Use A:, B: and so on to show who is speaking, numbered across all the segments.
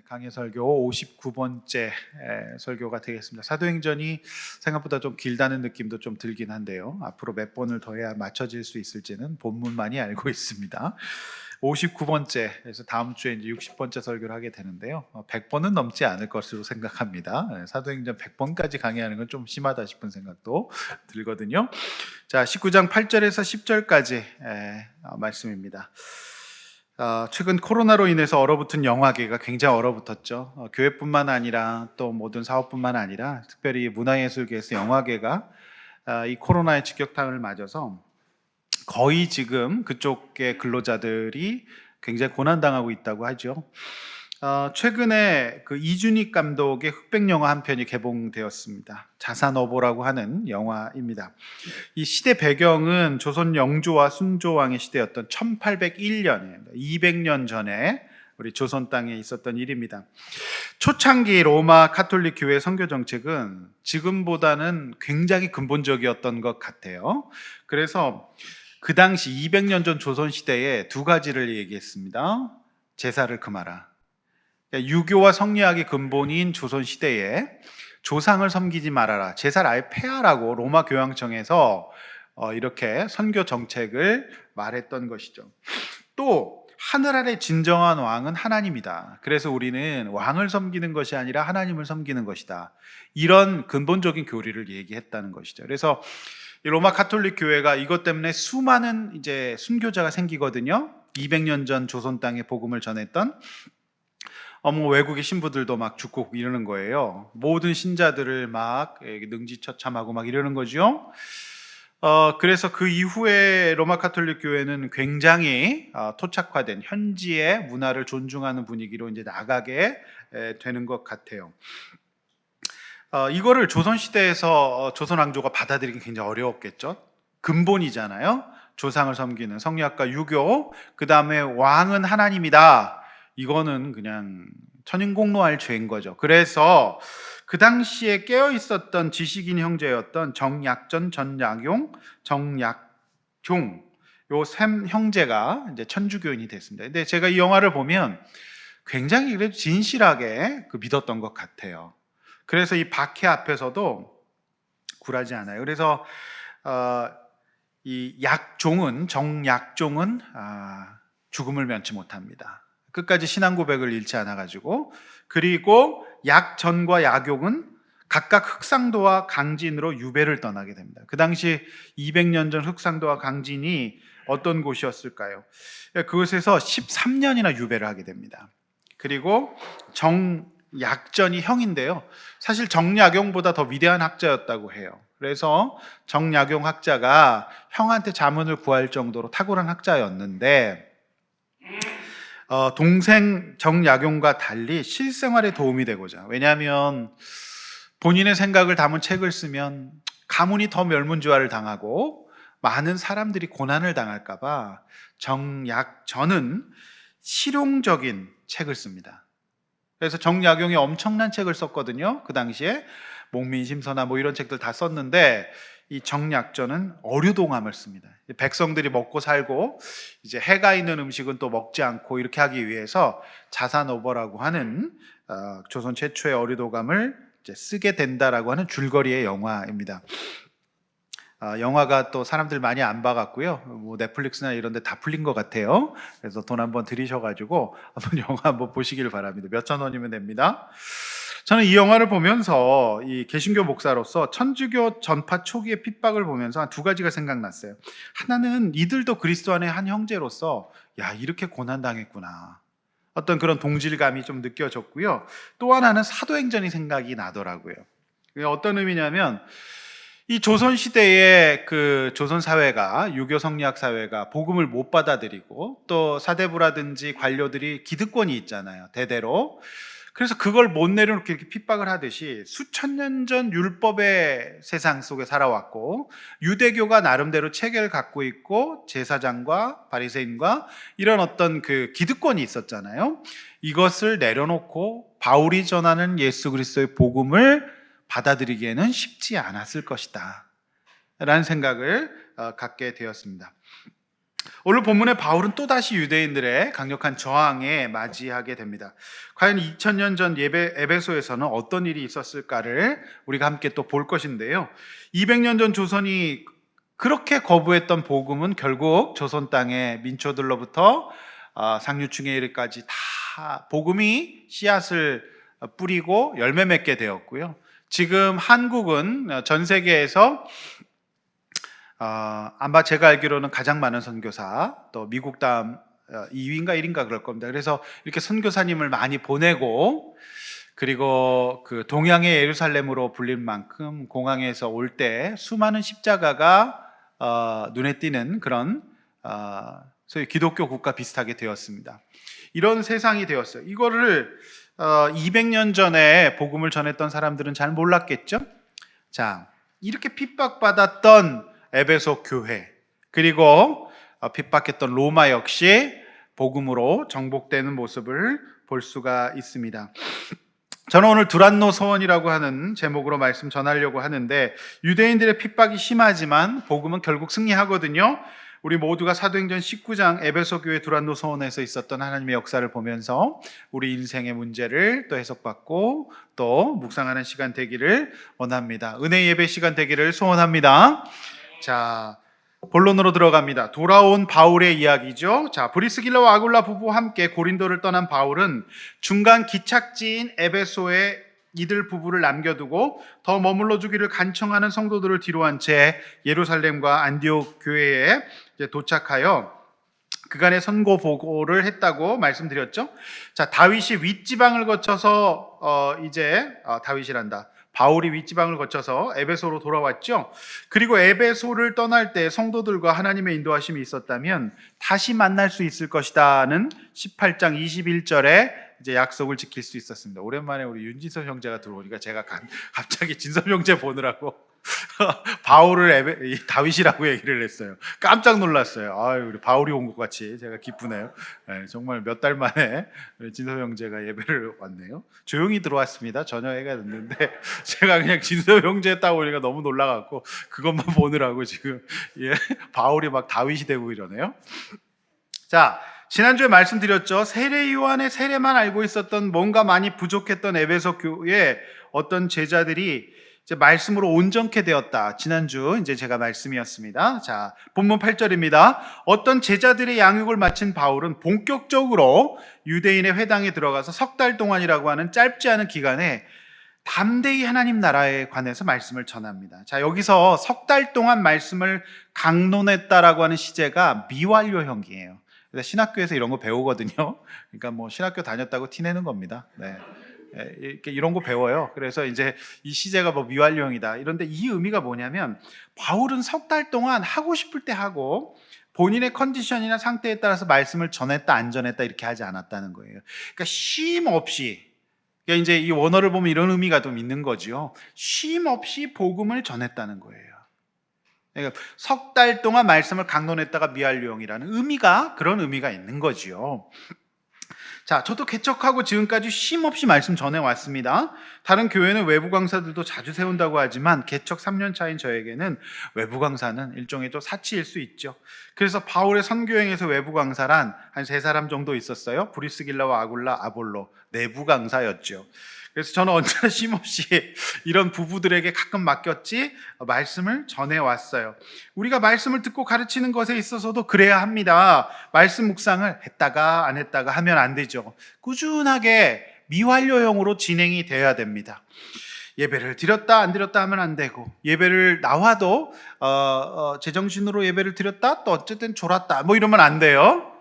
A: 강해 설교 59번째 설교가 되겠습니다. 사도행전이 생각보다 좀 길다는 느낌도 좀 들긴 한데요. 앞으로 몇 번을 더 해야 맞춰질 수 있을지는 본문만이 알고 있습니다. 59번째, 그래서 다음 주에 이제 60번째 설교를 하게 되는데요. 100번은 넘지 않을 것으로 생각합니다. 사도행전 100번까지 강의하는 건 좀 심하다 싶은 생각도 들거든요. 자, 19장 8절에서 10절까지 말씀입니다. 최근 코로나로 인해서 얼어붙은 영화계가 굉장히 얼어붙었죠. 교회뿐만 아니라 또 모든 사업뿐만 아니라 특별히 문화예술계에서 영화계가 이 코로나의 직격탄을 맞아서 거의 지금 그쪽의 근로자들이 굉장히 고난당하고 있다고 하죠. 최근에 그 이준익 감독의 흑백 영화 한 편이 개봉되었습니다. 자산어보라고 하는 영화입니다. 이 시대 배경은 조선 영조와 순조왕의 시대였던 1801년에 200년 전에 우리 조선 땅에 있었던 일입니다. 초창기 로마 가톨릭 교회 선교 정책은 지금보다는 굉장히 근본적이었던 것 같아요. 그래서 그 당시 200년 전 조선 시대에 두 가지를 얘기했습니다. 제사를 금하라. 유교와 성리학의 근본인 조선 시대에 조상을 섬기지 말아라, 제사를 아예 폐하라고 로마 교황청에서 이렇게 선교 정책을 말했던 것이죠. 또 하늘 아래 진정한 왕은 하나님이다. 그래서 우리는 왕을 섬기는 것이 아니라 하나님을 섬기는 것이다. 이런 근본적인 교리를 얘기했다는 것이죠. 그래서 이 로마 가톨릭 교회가 이것 때문에 수많은 이제 순교자가 생기거든요. 200년 전 조선 땅에 복음을 전했던 외국의 신부들도 막 죽고 이러는 거예요. 모든 신자들을 막 능지처참하고 막 이러는 거죠. 그래서 그 이후에 로마 가톨릭 교회는 굉장히 토착화된 현지의 문화를 존중하는 분위기로 이제 나가게 되는 것 같아요. 이거를 조선 시대에서 조선 왕조가 받아들이기 굉장히 어려웠겠죠. 근본이잖아요. 조상을 섬기는 성리학과 유교, 그 다음에 왕은 하나님이다. 이거는 그냥 천인공노할 죄인 거죠. 그래서 그 당시에 깨어 있었던 지식인 형제였던 정약전, 전약용, 정약종 요 샘 형제가 이제 천주교인이 됐습니다. 근데 제가 이 영화를 보면 굉장히 그래도 진실하게 믿었던 것 같아요. 그래서 이 박해 앞에서도 굴하지 않아요. 그래서 이 약종은 정약종은 죽음을 면치 못합니다. 끝까지 신앙 고백을 잃지 않아 가지고, 그리고 약전과 약용은 각각 흑상도와 강진으로 유배를 떠나게 됩니다. 그 당시 200년 전 흑상도와 강진이 어떤 곳이었을까요? 그곳에서 13년이나 유배를 하게 됩니다. 그리고 정약전이 형인데요. 사실 정약용보다 더 위대한 학자였다고 해요. 그래서 정약용 학자가 형한테 자문을 구할 정도로 탁월한 학자였는데 동생 정약용과 달리 실생활에 도움이 되고자, 왜냐하면 본인의 생각을 담은 책을 쓰면 가문이 더 멸문주화를 당하고 많은 사람들이 고난을 당할까봐 정약전은 실용적인 책을 씁니다. 그래서 정약용이 엄청난 책을 썼거든요. 그 당시에 목민심서나 뭐 이런 책들 다 썼는데 이 정약전은 어류동함을 씁니다. 백성들이 먹고 살고 이제 해가 있는 음식은 또 먹지 않고 이렇게 하기 위해서 자산오보라고 하는 조선 최초의 어류도감을 이제 쓰게 된다라고 하는 줄거리의 영화입니다. 영화가 또 사람들 많이 안 봐갖고요. 뭐 넷플릭스나 이런 데 다 풀린 것 같아요. 그래서 돈 한번 들이셔가지고 한번 영화 한번 보시길 바랍니다. 몇천 원이면 됩니다. 저는 이 영화를 보면서 이 개신교 목사로서 천주교 전파 초기의 핍박을 보면서 한 두 가지가 생각났어요. 하나는 이들도 그리스도 안의 한 형제로서 야, 이렇게 고난당했구나, 어떤 그런 동질감이 좀 느껴졌고요. 또 하나는 사도행전이 생각이 나더라고요. 그게 어떤 의미냐면 이 조선 시대의 그 조선 사회가, 유교 성리학 사회가 복음을 못 받아들이고 또 사대부라든지 관료들이 기득권이 있잖아요, 대대로. 그래서 그걸 못 내려놓고 이렇게 핍박을 하듯이 수천 년 전 율법의 세상 속에 살아왔고 유대교가 나름대로 체계를 갖고 있고 제사장과 바리새인과 이런 어떤 그 기득권이 있었잖아요. 이것을 내려놓고 바울이 전하는 예수 그리스도의 복음을 받아들이기에는 쉽지 않았을 것이다 라는 생각을 갖게 되었습니다. 오늘 본문의 바울은 또다시 유대인들의 강력한 저항에 맞이하게 됩니다. 과연 2000년 전 에베소에서는 어떤 일이 있었을까를 우리가 함께 또 볼 것인데요. 200년 전 조선이 그렇게 거부했던 복음은 결국 조선 땅의 민초들로부터 상류층에 이르기까지 다 복음이 씨앗을 뿌리고 열매 맺게 되었고요. 지금 한국은 전 세계에서 아마 제가 알기로는 가장 많은 선교사, 또 미국 다음 2위인가 1위인가 그럴 겁니다. 그래서 이렇게 선교사님을 많이 보내고, 그리고 그 동양의 예루살렘으로 불릴 만큼 공항에서 올 때 수많은 십자가가 눈에 띄는 그런 소위 기독교 국가 비슷하게 되었습니다. 이런 세상이 되었어요. 이거를 200년 전에 복음을 전했던 사람들은 잘 몰랐겠죠? 자, 이렇게 핍박받았던 에베소 교회, 그리고 핍박했던 로마 역시 복음으로 정복되는 모습을 볼 수가 있습니다. 저는 오늘 두란노 서원이라고 하는 제목으로 말씀 전하려고 하는데, 유대인들의 핍박이 심하지만 복음은 결국 승리하거든요. 우리 모두가 사도행전 19장 에베소 교회 두란노 서원에서 있었던 하나님의 역사를 보면서 우리 인생의 문제를 또 해석받고 또 묵상하는 시간 되기를 원합니다. 은혜 예배 시간 되기를 소원합니다. 자, 본론으로 들어갑니다. 돌아온 바울의 이야기죠. 자, 브리스길라와 아굴라 부부와 함께 고린도를 떠난 바울은 중간 기착지인 에베소에 이들 부부를 남겨두고 더 머물러 주기를 간청하는 성도들을 뒤로한 채 예루살렘과 안디옥 교회에 도착하여 그간의 선고 보고를 했다고 말씀드렸죠. 자, 다윗이 윗지방을 거쳐서 다윗이란다. 바울이 윗지방을 거쳐서 에베소로 돌아왔죠. 그리고 에베소를 떠날 때 성도들과 하나님의 인도하심이 있었다면 다시 만날 수 있을 것이다는 18장 21절에 이제 약속을 지킬 수 있었습니다. 오랜만에 우리 윤진섭 형제가 들어오니까 제가 갑자기 진섭 형제 보느라고 바울을 다윗이라고 얘기를 했어요. 깜짝 놀랐어요. 우리 바울이 온 것 같이 제가 기쁘네요. 네, 정말 몇 달 만에 진섭 형제가 예배를 왔네요. 조용히 들어왔습니다. 저녁에가 됐는데 제가 그냥 진섭 형제 딱 오니까 너무 놀라갖고 그것만 보느라고 지금 바울이 막 다윗이 되고 이러네요. 자, 지난주에 말씀드렸죠. 세례 요한의 세례만 알고 있었던 뭔가 많이 부족했던 에베소 교회에 어떤 제자들이 이제 말씀으로 온전케 되었다. 지난주 이제 제가 말씀이었습니다. 자, 본문 8절입니다. 어떤 제자들의 양육을 마친 바울은 본격적으로 유대인의 회당에 들어가서 석 달 동안이라고 하는 짧지 않은 기간에 담대히 하나님 나라에 관해서 말씀을 전합니다. 자, 여기서 석 달 동안 말씀을 강론했다라고 하는 시제가 미완료형이에요. 그래서 신학교에서 이런 거 배우거든요. 그러니까 뭐 신학교 다녔다고 티내는 겁니다. 네. 이런 거 배워요. 그래서 이제 이 시제가 뭐 미완료형이다. 이런데 이 의미가 뭐냐면 바울은 석 달 동안 하고 싶을 때 하고 본인의 컨디션이나 상태에 따라서 말씀을 전했다 안 전했다 이렇게 하지 않았다는 거예요. 그러니까 쉼 없이, 그러니까 이제 이 원어를 보면 이런 의미가 좀 있는 거죠. 쉼 없이 복음을 전했다는 거예요. 그러니까 석 달 동안 말씀을 강론했다가 미완료형이라는 의미가, 그런 의미가 있는 거지요. 자, 저도 개척하고 지금까지 쉼 없이 말씀 전해왔습니다. 다른 교회는 외부 강사들도 자주 세운다고 하지만 개척 3년 차인 저에게는 외부 강사는 일종의 또 사치일 수 있죠. 그래서 바울의 선교행에서 외부 강사란 한 3사람 정도 있었어요. 브리스길라와 아굴라, 아볼로, 내부 강사였죠. 그래서 저는 언제나 쉼없이 이런 부부들에게 가끔 맡겼지 말씀을 전해왔어요. 우리가 말씀을 듣고 가르치는 것에 있어서도 그래야 합니다. 말씀 묵상을 했다가 안 했다가 하면 안 되죠. 꾸준하게 미완료형으로 진행이 되어야 됩니다. 예배를 드렸다 안 드렸다 하면 안 되고, 예배를 나와도 제정신으로 예배를 드렸다 또 어쨌든 졸았다 뭐 이러면 안 돼요.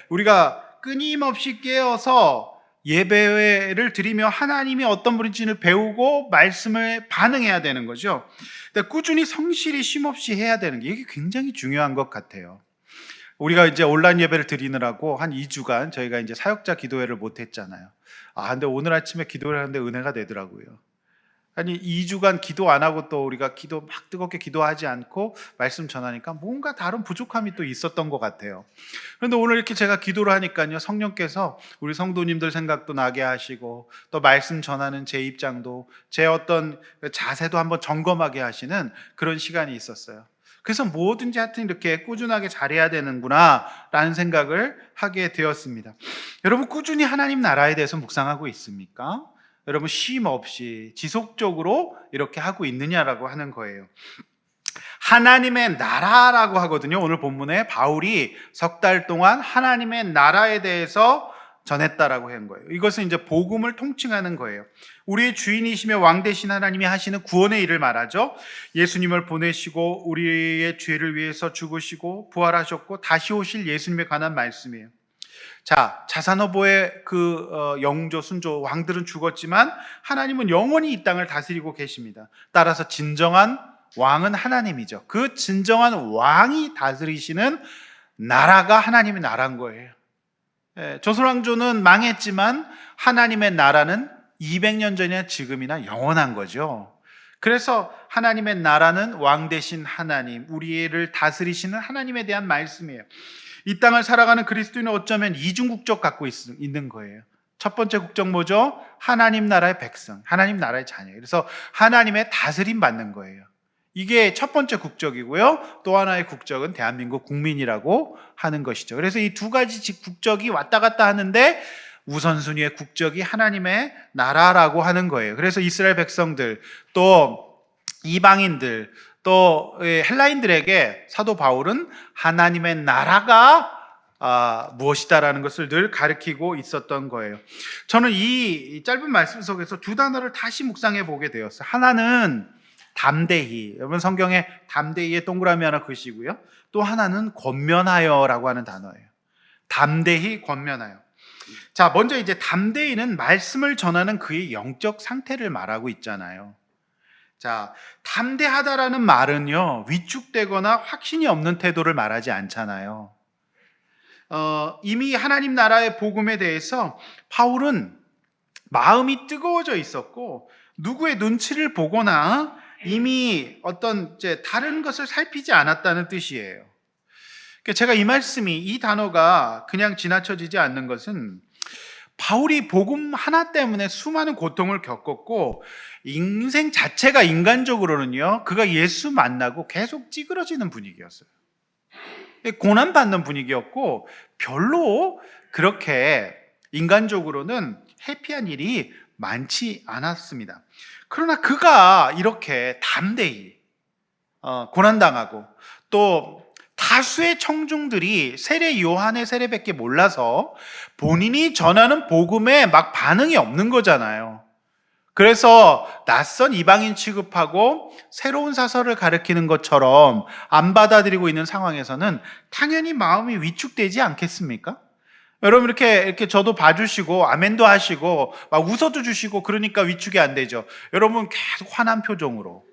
A: 우리가 끊임없이 깨어서 예배를 드리며 하나님이 어떤 분인지를 배우고 말씀을 반응해야 되는 거죠. 꾸준히 성실히 쉼없이 해야 되는 게 이게 굉장히 중요한 것 같아요. 우리가 이제 온라인 예배를 드리느라고 한 2주간 저희가 이제 사역자 기도회를 못 했잖아요. 근데 오늘 아침에 기도를 하는데 은혜가 되더라고요. 아니 2주간 기도 안 하고 또 우리가 기도 막 뜨겁게 기도하지 않고 말씀 전하니까 뭔가 다른 부족함이 또 있었던 것 같아요. 그런데 오늘 이렇게 제가 기도를 하니까요, 성령께서 우리 성도님들 생각도 나게 하시고 또 말씀 전하는 제 입장도, 제 어떤 자세도 한번 점검하게 하시는 그런 시간이 있었어요. 그래서 뭐든지 하여튼 이렇게 꾸준하게 잘해야 되는구나 라는 생각을 하게 되었습니다. 여러분, 꾸준히 하나님 나라에 대해서 묵상하고 있습니까? 여러분, 쉼 없이 지속적으로 이렇게 하고 있느냐라고 하는 거예요. 하나님의 나라라고 하거든요. 오늘 본문에 바울이 석 달 동안 하나님의 나라에 대해서 전했다라고 한 거예요. 이것은 이제 복음을 통칭하는 거예요. 우리의 주인이시며 왕 되신 하나님이 하시는 구원의 일을 말하죠. 예수님을 보내시고 우리의 죄를 위해서 죽으시고 부활하셨고 다시 오실 예수님에 관한 말씀이에요. 자, 자산어보의 영조, 순조, 왕들은 죽었지만 하나님은 영원히 이 땅을 다스리고 계십니다. 따라서 진정한 왕은 하나님이죠. 그 진정한 왕이 다스리시는 나라가 하나님의 나라인 거예요. 조선왕조는 망했지만 하나님의 나라는 200년 전이나 지금이나 영원한 거죠. 그래서 하나님의 나라는 왕 되신 하나님, 우리를 다스리시는 하나님에 대한 말씀이에요. 이 땅을 살아가는 그리스도인은 어쩌면 이중 국적 갖고 있는 거예요. 첫 번째 국적 뭐죠? 하나님 나라의 백성, 하나님 나라의 자녀. 그래서 하나님의 다스림 받는 거예요. 이게 첫 번째 국적이고요. 또 하나의 국적은 대한민국 국민이라고 하는 것이죠. 그래서 이 두 가지 국적이 왔다 갔다 하는데 우선순위의 국적이 하나님의 나라라고 하는 거예요. 그래서 이스라엘 백성들, 또 이방인들, 또 헬라인들에게 사도 바울은 하나님의 나라가 무엇이다라는 것을 늘 가르치고 있었던 거예요. 저는 이 짧은 말씀 속에서 두 단어를 다시 묵상해 보게 되었어요. 하나는 담대히, 여러분 성경에 담대히의 동그라미 하나 그시고요. 또 하나는 권면하여라고 하는 단어예요. 담대히 권면하여. 자, 먼저 이제 담대히는 말씀을 전하는 그의 영적 상태를 말하고 있잖아요. 자, 담대하다라는 말은요, 위축되거나 확신이 없는 태도를 말하지 않잖아요. 이미 하나님 나라의 복음에 대해서 바울은 마음이 뜨거워져 있었고 누구의 눈치를 보거나 이미 어떤 다른 것을 살피지 않았다는 뜻이에요. 제가 이 말씀이, 이 단어가 그냥 지나쳐지지 않는 것은 바울이 복음 하나 때문에 수많은 고통을 겪었고 인생 자체가 인간적으로는요, 그가 예수 만나고 계속 찌그러지는 분위기였어요. 고난받는 분위기였고 별로 그렇게 인간적으로는 해피한 일이 많지 않았습니다. 그러나 그가 이렇게 담대히 고난당하고 또 다수의 청중들이 세례 요한의 세례밖에 몰라서 본인이 전하는 복음에 막 반응이 없는 거잖아요. 그래서 낯선 이방인 취급하고 새로운 사설을 가르치는 것처럼 안 받아들이고 있는 상황에서는 당연히 마음이 위축되지 않겠습니까? 여러분 이렇게 저도 봐주시고 아멘도 하시고 막 웃어도 주시고 그러니까 위축이 안 되죠. 여러분 계속 화난 표정으로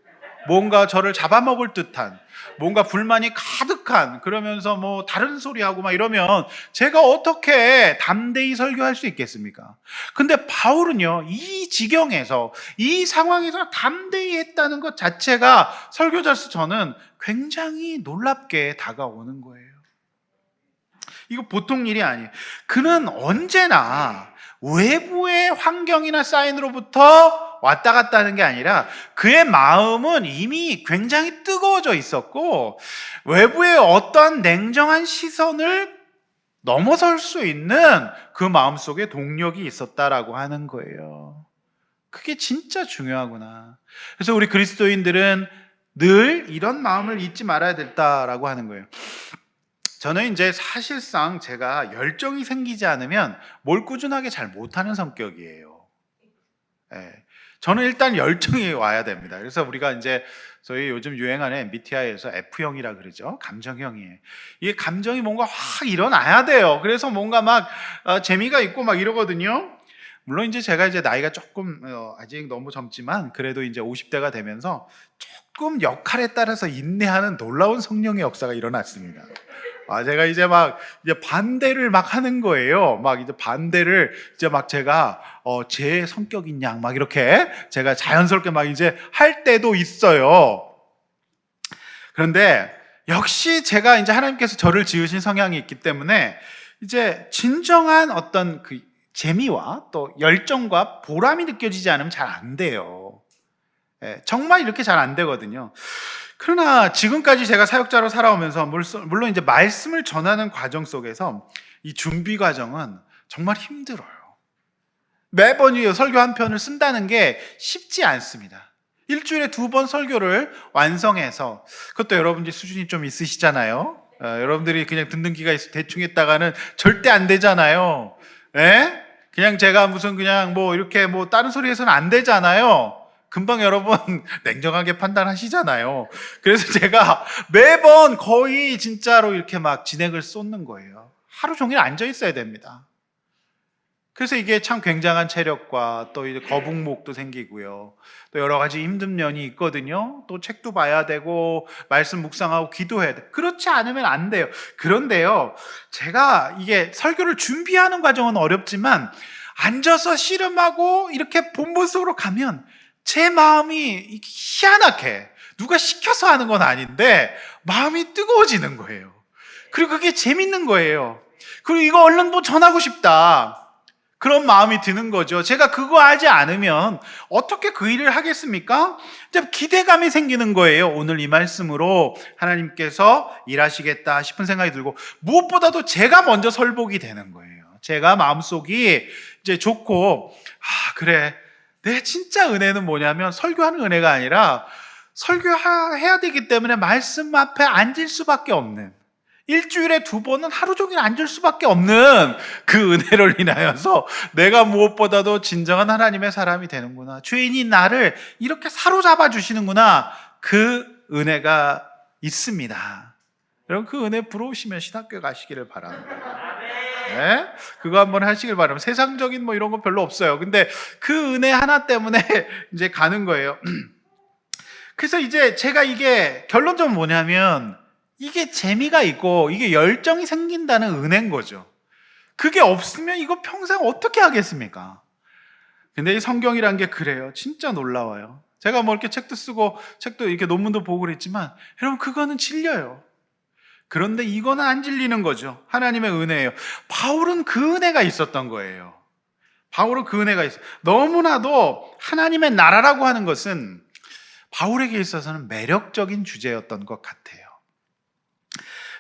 A: 뭔가 저를 잡아먹을 듯한 뭔가 불만이 가득한 그러면서 뭐 다른 소리하고 막 이러면 제가 어떻게 담대히 설교할 수 있겠습니까? 근데 바울은요, 이 지경에서 이 상황에서 담대히 했다는 것 자체가 설교자로서 저는 굉장히 놀랍게 다가오는 거예요. 이거 보통 일이 아니에요. 그는 언제나 외부의 환경이나 사인으로부터 왔다 갔다 하는 게 아니라 그의 마음은 이미 굉장히 뜨거워져 있었고 외부의 어떠한 냉정한 시선을 넘어설 수 있는 그 마음속에 동력이 있었다라고 하는 거예요. 그게 진짜 중요하구나. 그래서 우리 그리스도인들은 늘 이런 마음을 잊지 말아야 된다라고 하는 거예요. 저는 이제 사실상 제가 열정이 생기지 않으면 뭘 꾸준하게 잘 못하는 성격이에요. 네. 저는 일단 열정이 와야 됩니다. 그래서 우리가 이제 저희 요즘 유행하는 MBTI에서 F형이라 그러죠. 감정형이에요. 이게 감정이 뭔가 확 일어나야 돼요. 그래서 뭔가 막 재미가 있고 막 이러거든요. 물론 이제 제가 이제 나이가 조금 아직 너무 젊지만 그래도 이제 50대가 되면서 조금 역할에 따라서 인내하는 놀라운 성령의 역사가 일어났습니다. 제가 이제 반대를 막 하는 거예요. 막 이제 반대를 이제 막 제가 제 성격인 양 막 이렇게 제가 자연스럽게 막 이제 할 때도 있어요. 그런데 역시 제가 이제 하나님께서 저를 지으신 성향이 있기 때문에 이제 진정한 어떤 그 재미와 또 열정과 보람이 느껴지지 않으면 잘 안 돼요. 정말 이렇게 잘 안 되거든요. 그러나 지금까지 제가 사역자로 살아오면서 물론 이제 말씀을 전하는 과정 속에서 이 준비 과정은 정말 힘들어요. 매번 이 설교 한 편을 쓴다는 게 쉽지 않습니다. 일주일에 2번 설교를 완성해서, 그것도 여러분들이 수준이 좀 있으시잖아요. 여러분들이 그냥 듣는 기가 있어 대충 했다가는 절대 안 되잖아요. 예? 그냥 제가 무슨 그냥 뭐 이렇게 뭐 다른 소리 해서는 안 되잖아요. 금방 여러분 냉정하게 판단하시잖아요. 그래서 제가 매번 거의 진짜로 이렇게 막 진액을 쏟는 거예요. 하루 종일 앉아 있어야 됩니다. 그래서 이게 참 굉장한 체력과 또 이제 거북목도 생기고요. 또 여러 가지 힘든 면이 있거든요. 또 책도 봐야 되고 말씀 묵상하고 기도해야 돼. 그렇지 않으면 안 돼요. 그런데요, 제가 이게 설교를 준비하는 과정은 어렵지만 앉아서 씨름하고 이렇게 본모습으로 가면 제 마음이 희한하게, 누가 시켜서 하는 건 아닌데 마음이 뜨거워지는 거예요. 그리고 그게 재밌는 거예요. 그리고 이거 얼른 뭐 전하고 싶다, 그런 마음이 드는 거죠. 제가 그거 하지 않으면 어떻게 그 일을 하겠습니까? 기대감이 생기는 거예요. 오늘 이 말씀으로 하나님께서 일하시겠다 싶은 생각이 들고, 무엇보다도 제가 먼저 설복이 되는 거예요. 제가 마음속이 이제 좋고, 그래, 내 진짜 은혜는 뭐냐면 설교하는 은혜가 아니라 설교해야 되기 때문에 말씀 앞에 앉을 수밖에 없는, 일주일에 2번은 하루 종일 앉을 수밖에 없는 그 은혜를 인하여서 내가 무엇보다도 진정한 하나님의 사람이 되는구나, 죄인인 나를 이렇게 사로잡아 주시는구나, 그 은혜가 있습니다. 여러분, 그 은혜 부러우시면 신학교에 가시기를 바랍니다. 네? 그거 한번 하시길 바랍니다. 세상적인 뭐 이런 거 별로 없어요. 근데 그 은혜 하나 때문에 이제 가는 거예요. 그래서 이제 제가 이게 결론적으로 뭐냐면, 이게 재미가 있고 이게 열정이 생긴다는 은혜인 거죠. 그게 없으면 이거 평생 어떻게 하겠습니까? 근데 이 성경이란 게 그래요. 진짜 놀라워요. 제가 뭐 이렇게 책도 쓰고 책도 이렇게 논문도 보고 그랬지만, 여러분, 그거는 질려요. 그런데 이거는 안 질리는 거죠. 하나님의 은혜예요. 바울은 그 은혜가 있었던 거예요. 바울은 그 은혜가 있어요. 너무나도 하나님의 나라라고 하는 것은 바울에게 있어서는 매력적인 주제였던 것 같아요.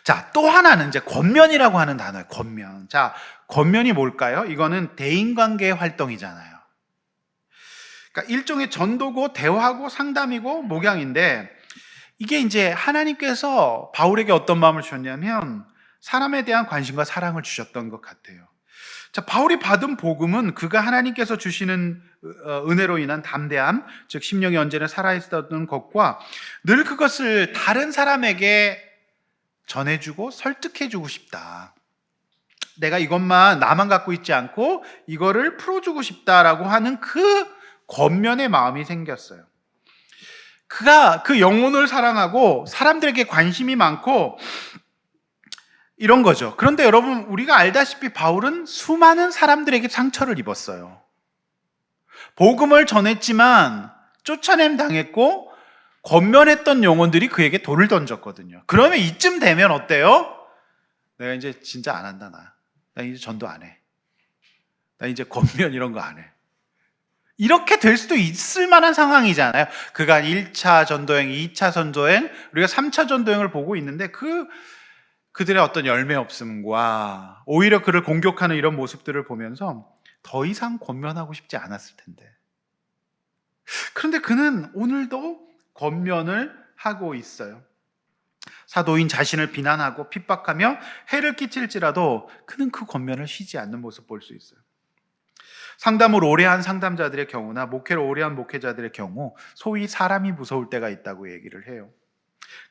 A: 자, 또 하나는 이제 권면이라고 하는 단어예요. 권면. 자, 권면이 뭘까요? 이거는 대인관계의 활동이잖아요. 그러니까 일종의 전도고 대화고 상담이고 목양인데, 이게 이제 하나님께서 바울에게 어떤 마음을 주셨냐면 사람에 대한 관심과 사랑을 주셨던 것 같아요. 자, 바울이 받은 복음은 그가 하나님께서 주시는 은혜로 인한 담대함, 즉 심령이 언제나 살아있었던 것과 늘 그것을 다른 사람에게 전해주고 설득해주고 싶다. 내가 이것만 나만 갖고 있지 않고 이거를 풀어주고 싶다라고 하는 그 권면의 마음이 생겼어요. 그가 그 영혼을 사랑하고 사람들에게 관심이 많고 이런 거죠. 그런데 여러분, 우리가 알다시피 바울은 수많은 사람들에게 상처를 입었어요. 복음을 전했지만 쫓아냄 당했고 권면했던 영혼들이 그에게 돌을 던졌거든요. 그러면 이쯤 되면 어때요? 내가 이제 진짜 안 한다, 나 이제 전도 안 해, 나 이제 권면 이런 거 안 해, 이렇게 될 수도 있을 만한 상황이잖아요. 그가 1차 전도행, 2차 전도행, 우리가 3차 전도행을 보고 있는데 그들의 어떤 열매 없음과 오히려 그를 공격하는 이런 모습들을 보면서 더 이상 권면하고 싶지 않았을 텐데, 그런데 그는 오늘도 권면을 하고 있어요. 사도인 자신을 비난하고 핍박하며 해를 끼칠지라도 그는 그 권면을 쉬지 않는 모습 볼 수 있어요. 상담을 오래 한 상담자들의 경우나 목회를 오래 한 목회자들의 경우 소위 사람이 무서울 때가 있다고 얘기를 해요.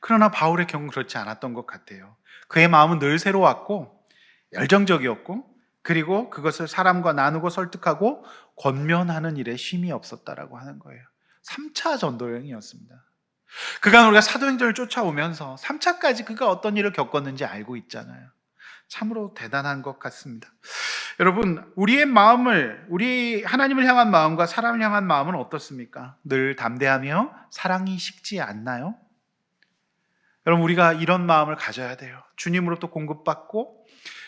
A: 그러나 바울의 경우 그렇지 않았던 것 같아요. 그의 마음은 늘 새로웠고 열정적이었고, 그리고 그것을 사람과 나누고 설득하고 권면하는 일에 쉼이 없었다라고 하는 거예요. 3차 전도여행이었습니다. 그간 우리가 사도행전을 쫓아오면서 3차까지 그가 어떤 일을 겪었는지 알고 있잖아요. 참으로 대단한 것 같습니다. 여러분, 우리의 마음을, 우리 하나님을 향한 마음과 사람을 향한 마음은 어떻습니까? 늘 담대하며 사랑이 식지 않나요? 여러분, 우리가 이런 마음을 가져야 돼요. 주님으로부터 공급받고,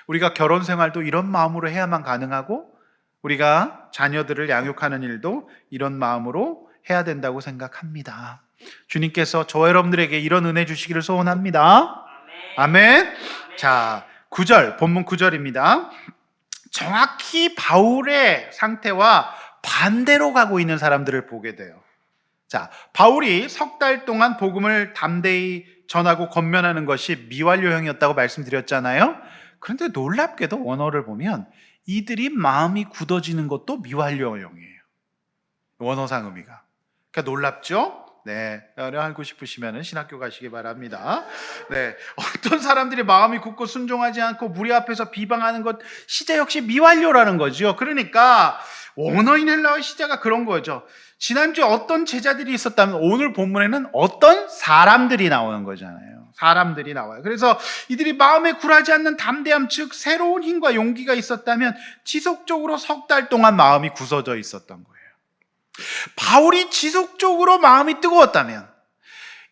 A: 우리가 결혼 생활도 이런 마음으로 해야만 가능하고, 우리가 자녀들을 양육하는 일도 이런 마음으로 해야 된다고 생각합니다. 주님께서 저와 여러분들에게 이런 은혜 주시기를 소원합니다. 아멘. 자, 9절, 본문 9절입니다. 정확히 바울의 상태와 반대로 가고 있는 사람들을 보게 돼요. 자, 바울이 석 달 동안 복음을 담대히 전하고 권면하는 것이 미완료형이었다고 말씀드렸잖아요. 그런데 놀랍게도 원어를 보면 이들이 마음이 굳어지는 것도 미완료형이에요. 원어상 의미가. 그러니까 놀랍죠? 네, 알고 싶으시면 신학교 가시기 바랍니다. 네, 어떤 사람들이 마음이 굳고 순종하지 않고 무리 앞에서 비방하는 것 시제 역시 미완료라는 거죠. 그러니까 원어인 헬라어 시제가 그런 거죠. 지난주에 어떤 제자들이 있었다면 오늘 본문에는 어떤 사람들이 나오는 거잖아요. 사람들이 나와요. 그래서 이들이 마음에 굴하지 않는 담대함, 즉 새로운 힘과 용기가 있었다면 지속적으로 석 달 동안 마음이 굳어져 있었던 거예요. 바울이 지속적으로 마음이 뜨거웠다면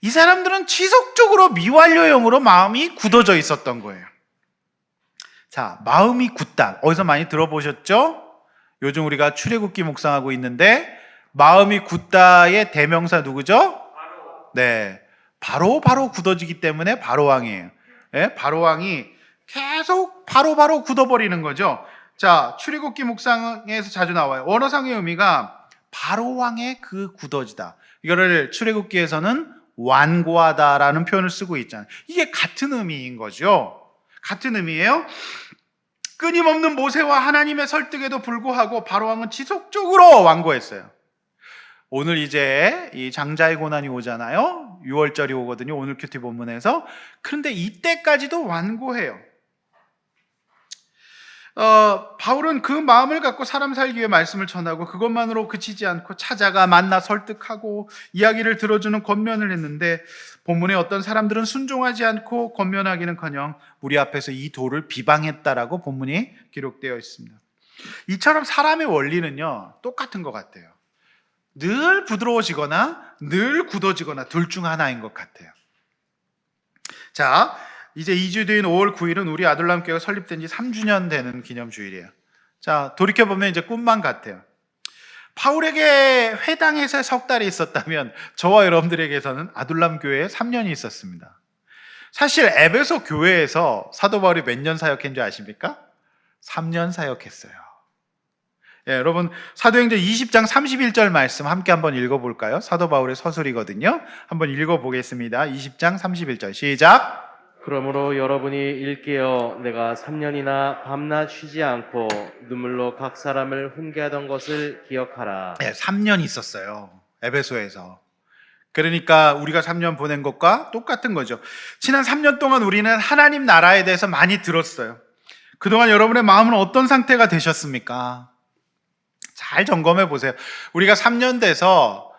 A: 이 사람들은 지속적으로 미완료형으로 마음이 굳어져 있었던 거예요. 자, 마음이 굳다. 어디서 많이 들어보셨죠? 요즘 우리가 출애굽기 묵상하고 있는데 마음이 굳다의 대명사 누구죠? 네, 바로 굳어지기 때문에 바로왕이에요. 네, 바로왕이 계속 바로 굳어버리는 거죠. 자, 출애굽기 묵상에서 자주 나와요. 원어상의 의미가 바로왕의 그 굳어지다. 이거를 출애굽기에서는 완고하다라는 표현을 쓰고 있잖아요. 이게 같은 의미인 거죠. 같은 의미예요. 끊임없는 모세와 하나님의 설득에도 불구하고 바로왕은 지속적으로 완고했어요. 오늘 이제 이 장자의 고난이 오잖아요. 6월절이 오거든요. 오늘 큐티 본문에서. 그런데 이때까지도 완고해요. 바울은 그 마음을 갖고 사람 살기 위해 말씀을 전하고 그것만으로 그치지 않고 찾아가 만나 설득하고 이야기를 들어주는 권면을 했는데 본문에 어떤 사람들은 순종하지 않고 권면하기는커녕 우리 앞에서 이 도를 비방했다라고 본문이 기록되어 있습니다. 이처럼 사람의 원리는요 똑같은 것 같아요. 늘 부드러워지거나 늘 굳어지거나 둘 중 하나인 것 같아요. 자, 이제 2주 뒤인 5월 9일은 우리 아둘람교회가 설립된 지 3주년 되는 기념주일이에요. 자, 돌이켜보면 이제 꿈만 같아요. 바울에게 회당에서 석 달이 있었다면 저와 여러분들에게서는 아둘람교회에 3년이 있었습니다. 사실 에베소 교회에서 사도 바울이 몇 년 사역했는지 아십니까? 3년 사역했어요. 예, 여러분 사도행전 20장 31절 말씀 함께 한번 읽어볼까요? 사도 바울의 서술이거든요. 한번 읽어보겠습니다. 20장 31절 시작.
B: 그러므로 여러분이 일깨어 내가 3년이나 밤낮 쉬지 않고 눈물로 각 사람을 훈계하던 것을 기억하라.
A: 네, 3년 있었어요. 에베소에서. 그러니까 우리가 3년 보낸 것과 똑같은 거죠. 지난 3년 동안 우리는 하나님 나라에 대해서 많이 들었어요. 그동안 여러분의 마음은 어떤 상태가 되셨습니까? 잘 점검해 보세요. 우리가 3년 돼서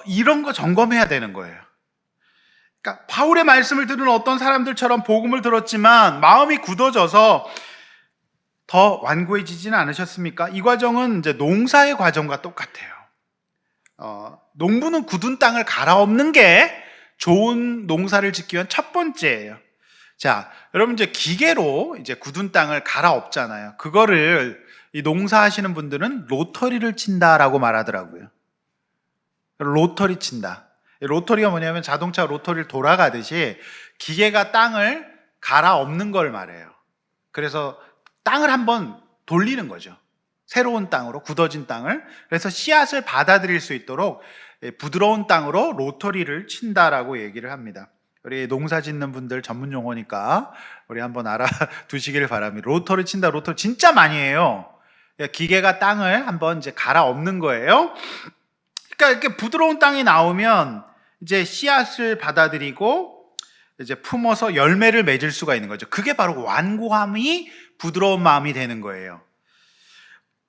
A: 이런 거 점검해야 되는 거예요. 그러니까 바울의 말씀을 들은 어떤 사람들처럼 복음을 들었지만 마음이 굳어져서 더 완고해지지는 않으셨습니까? 이 과정은 이제 농사의 과정과 똑같아요. 농부는 굳은 땅을 갈아엎는 게 좋은 농사를 짓기 위한 첫 번째예요. 자, 여러분 이제 기계로 이제 굳은 땅을 갈아엎잖아요. 그거를 이 농사하시는 분들은 로터리를 친다라고 말하더라고요. 로터리 친다. 로터리가 뭐냐면 자동차 로터리를 돌아가듯이 기계가 땅을 갈아엎는 걸 말해요. 그래서 땅을 한번 돌리는 거죠. 새로운 땅으로, 굳어진 땅을. 그래서 씨앗을 받아들일 수 있도록 부드러운 땅으로 로터리를 친다라고 얘기를 합니다. 우리 농사 짓는 분들 전문 용어니까 우리 한번 알아두시길 바랍니다. 로터리 친다, 로터리 진짜 많이 해요. 기계가 땅을 한번 이제 갈아엎는 거예요. 그러니까 이렇게 부드러운 땅이 나오면 이제 씨앗을 받아들이고 이제 품어서 열매를 맺을 수가 있는 거죠. 그게 바로 완고함이 부드러운 마음이 되는 거예요.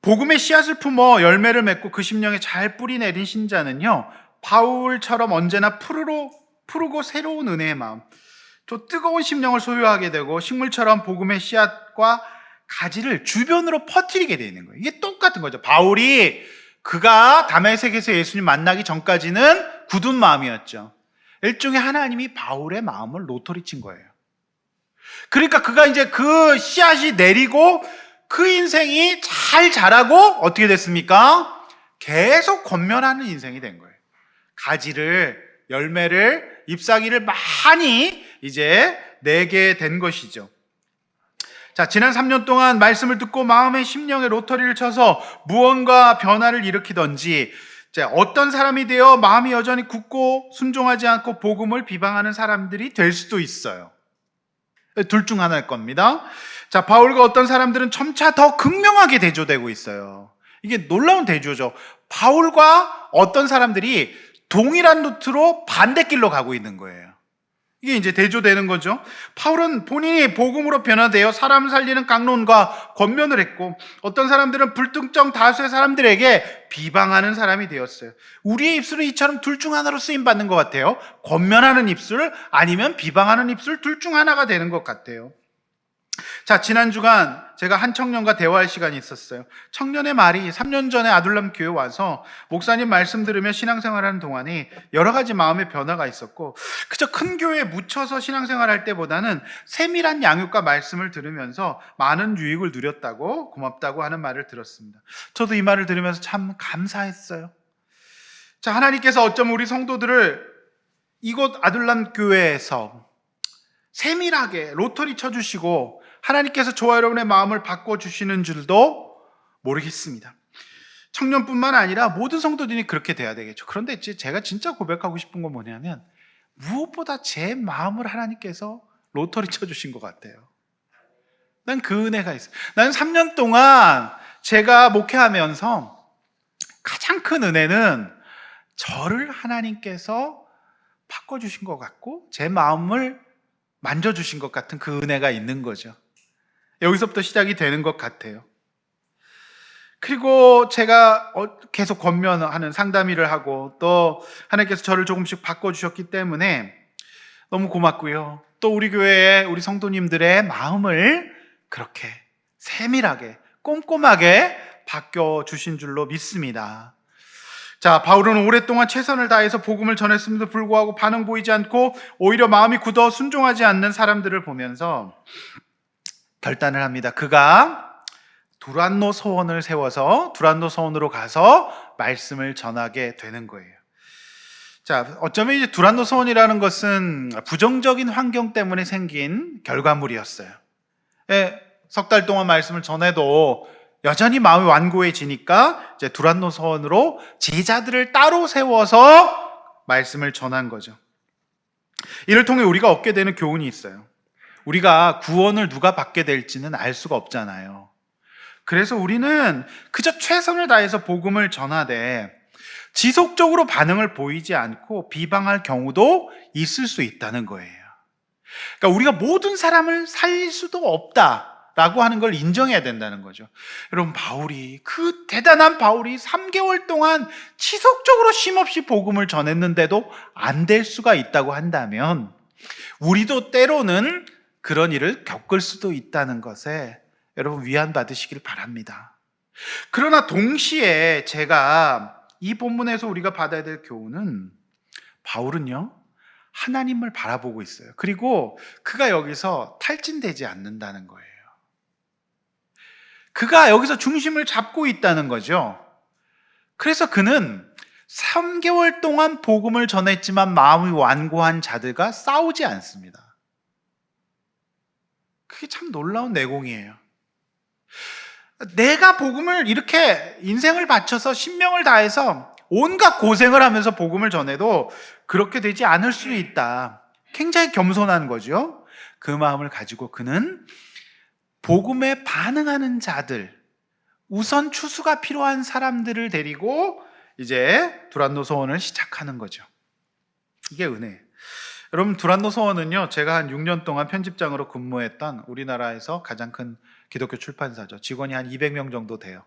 A: 복음의 씨앗을 품어 열매를 맺고 그 심령에 잘 뿌리 내린 신자는요, 바울처럼 언제나 푸르고 새로운 은혜의 마음, 또 뜨거운 심령을 소유하게 되고 식물처럼 복음의 씨앗과 가지를 주변으로 퍼뜨리게 되는 거예요. 이게 똑같은 거죠. 바울이 그가 다메섹에서 예수님 만나기 전까지는 굳은 마음이었죠. 일종의 하나님이 바울의 마음을 로터리 친 거예요. 그러니까 그가 이제 그 씨앗이 내리고 그 인생이 잘 자라고 어떻게 됐습니까? 계속 권면하는 인생이 된 거예요. 가지를 열매를, 잎사귀를 많이 이제 내게 된 것이죠. 자, 지난 3년 동안 말씀을 듣고 마음의 심령에 로터리를 쳐서 무언가 변화를 일으키던지, 어떤 사람이 되어 마음이 여전히 굳고 순종하지 않고 복음을 비방하는 사람들이 될 수도 있어요. 둘 중 하나일 겁니다. 자, 바울과 어떤 사람들은 점차 더 극명하게 대조되고 있어요. 이게 놀라운 대조죠. 바울과 어떤 사람들이 동일한 루트로 반대길로 가고 있는 거예요. 이게 이제 대조되는 거죠. 바울은 본인이 복음으로 변화되어 사람 살리는 강론과 권면을 했고, 어떤 사람들은 불특정 다수의 사람들에게 비방하는 사람이 되었어요. 우리의 입술은 이처럼 둘 중 하나로 쓰임 받는 것 같아요. 권면하는 입술 아니면 비방하는 입술, 둘 중 하나가 되는 것 같아요. 자, 지난 주간 제가 한 청년과 대화할 시간이 있었어요. 청년의 말이 3년 전에 아둘람 교회 와서 목사님 말씀 들으며 신앙생활하는 동안에 여러 가지 마음의 변화가 있었고, 그저 큰 교회에 묻혀서 신앙생활할 때보다는 세밀한 양육과 말씀을 들으면서 많은 유익을 누렸다고, 고맙다고 하는 말을 들었습니다. 저도 이 말을 들으면서 참 감사했어요. 자, 하나님께서 어쩜 우리 성도들을 이곳 아둘람 교회에서 세밀하게 로터리 쳐주시고 하나님께서 저와 여러분의 마음을 바꿔주시는 줄도 모르겠습니다. 청년뿐만 아니라 모든 성도들이 그렇게 돼야 되겠죠. 그런데 제가 진짜 고백하고 싶은 건 뭐냐면, 무엇보다 제 마음을 하나님께서 로터리 쳐주신 것 같아요. 난 그 은혜가 있어요. 나는 3년 동안 제가 목회하면서 가장 큰 은혜는 저를 하나님께서 바꿔주신 것 같고 제 마음을 만져주신 것 같은 그 은혜가 있는 거죠. 여기서부터 시작이 되는 것 같아요. 그리고 제가 계속 권면하는 상담 일을 하고 또 하나님께서 저를 조금씩 바꿔주셨기 때문에 너무 고맙고요. 또 우리 교회의 우리 성도님들의 마음을 그렇게 세밀하게 꼼꼼하게 바꿔주신 줄로 믿습니다. 자, 바울은 오랫동안 최선을 다해서 복음을 전했음에도 불구하고 반응 보이지 않고 오히려 마음이 굳어 순종하지 않는 사람들을 보면서 결단을 합니다. 그가 두란노 서원을 세워서 두란노 서원으로 가서 말씀을 전하게 되는 거예요. 자, 어쩌면 이제 두란노 서원이라는 것은 부정적인 환경 때문에 생긴 결과물이었어요. 석 달 동안 말씀을 전해도 여전히 마음이 완고해지니까 이제 두란노 서원으로 제자들을 따로 세워서 말씀을 전한 거죠. 이를 통해 우리가 얻게 되는 교훈이 있어요. 우리가 구원을 누가 받게 될지는 알 수가 없잖아요. 그래서 우리는 그저 최선을 다해서 복음을 전하되 지속적으로 반응을 보이지 않고 비방할 경우도 있을 수 있다는 거예요. 그러니까 우리가 모든 사람을 살릴 수도 없다라고 하는 걸 인정해야 된다는 거죠. 여러분, 그 대단한 바울이 3개월 동안 지속적으로 쉼없이 복음을 전했는데도 안 될 수가 있다고 한다면 우리도 때로는 그런 일을 겪을 수도 있다는 것에 여러분 위안 받으시길 바랍니다. 그러나 동시에 제가 이 본문에서 우리가 받아야 될 교훈은, 바울은요 하나님을 바라보고 있어요. 그리고 그가 여기서 탈진되지 않는다는 거예요. 그가 여기서 중심을 잡고 있다는 거죠. 그래서 그는 3개월 동안 복음을 전했지만 마음이 완고한 자들과 싸우지 않습니다. 그게 참 놀라운 내공이에요. 내가 복음을 이렇게 인생을 바쳐서 신명을 다해서 온갖 고생을 하면서 복음을 전해도 그렇게 되지 않을 수 있다. 굉장히 겸손한 거죠. 그 마음을 가지고 그는 복음에 반응하는 자들, 우선 추수가 필요한 사람들을 데리고 이제 두란노 서원을 시작하는 거죠. 이게 은혜예요. 여러분, 두란노 서원은요, 제가 한 6년 동안 편집장으로 근무했던 우리나라에서 가장 큰 기독교 출판사죠. 직원이 한 200명 정도 돼요.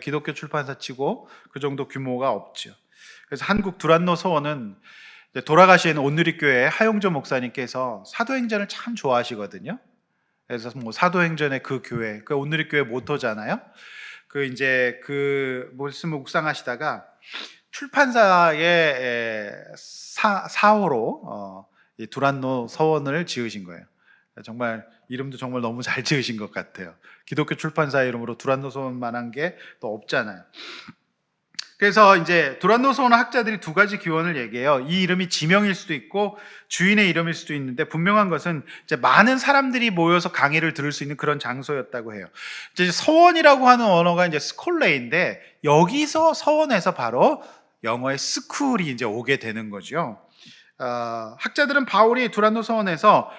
A: 기독교 출판사 치고 그 정도 규모가 없죠. 그래서 한국 두란노 서원은 돌아가신 온누리교회 하용조 목사님께서 사도행전을 참 좋아하시거든요. 그래서 뭐 사도행전의 그 교회, 그 온누리교회 모토잖아요. 그 말씀을 묵상하시다가 출판사의 사호로 이 두란노 서원을 지으신 거예요. 정말 이름도 정말 너무 잘 지으신 것 같아요. 기독교 출판사 이름으로 두란노 서원만한 게 또 없잖아요. 그래서 이제 두란노 서원 학자들이 두 가지 기원을 얘기해요. 이 이름이 지명일 수도 있고 주인의 이름일 수도 있는데, 분명한 것은 이제 많은 사람들이 모여서 강의를 들을 수 있는 그런 장소였다고 해요. 이제 서원이라고 하는 언어가 이제 스콜레인데, 여기서 서원에서 바로 영어의 스쿨이 이제 오게 되는 거죠. 학자들은 바울이 두란노 서원에서